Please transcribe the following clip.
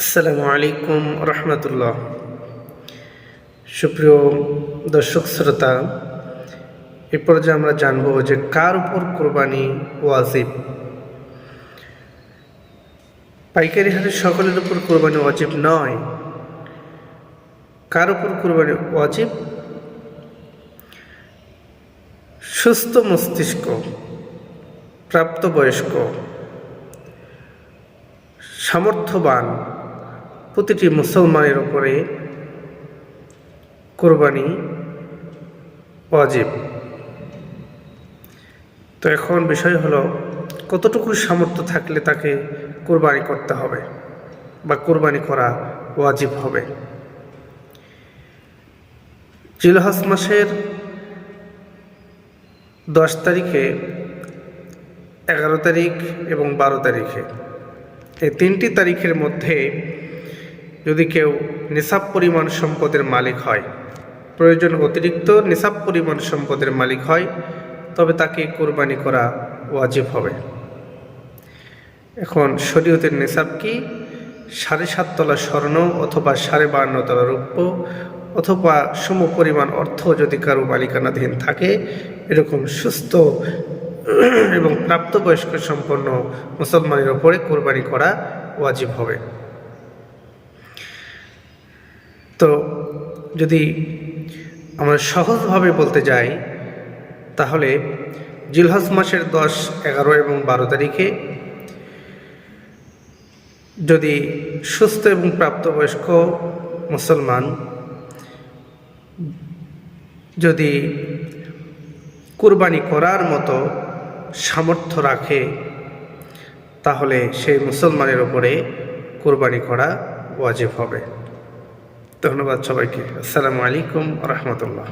আসসালামু আলাইকুম রহমতুল্লাহ। সুপ্রিয় দর্শক শ্রোতা, এরপর যে আমরা জানব যে কার উপর কোরবানি ওয়াজিব। পাইকারি হাটে সকলের উপর কোরবানি ওয়াজিব নয়। কার উপর কোরবানি ওয়াজিব? সুস্থ মস্তিষ্ক, প্রাপ্তবয়স্ক, সামর্থ্যবান প্রতিটি মুসলমানের উপরে কোরবানি ওয়াজিব। তো এখন বিষয় হলো কতটুকু সামর্থ্য থাকলে তাকে কোরবানি করতে হবে বা কোরবানি করা ওয়াজিব হবে। জিলহজ মাসের 10 তারিখে, 11 তারিখ এবং 12 তারিখে, এই 3টি তারিখের মধ্যে যদি কেউ নিসাব পরিমাণ সম্পদের মালিক হয়, প্রয়োজন অতিরিক্ত নিসাব পরিমাণ সম্পদের মালিক হয়, তবে তাকে কোরবানি করা ওয়াজিব হবে। এখন শরীয়তের নিসাব কি? 7.5 তোলা স্বর্ণ অথবা 52.5 তোলা রৌপ্য অথবা সম পরিমাণ অর্থ যদি কারো মালিকানাধীন থাকে, এরকম সুস্থ এবং প্রাপ্তবয়স্ক সম্পন্ন মুসলমানের উপরে কোরবানি করা ওয়াজিব হবে। তো যদি আমরা সহজভাবে বলতে যাই, তাহলে জিলহজ মাসের 10, 11 এবং 12 তারিখে যদি সুস্থ এবং প্রাপ্তবয়স্ক মুসলমান যদি কুরবানি করার মতো সামর্থ্য রাখে, তাহলে সেই মুসলমানের উপরে কুরবানি করা ওয়াজিব হবে। ধন্যবাদ সবাইকে। আসসালামু আলাইকুম রহমতুল্লাহ।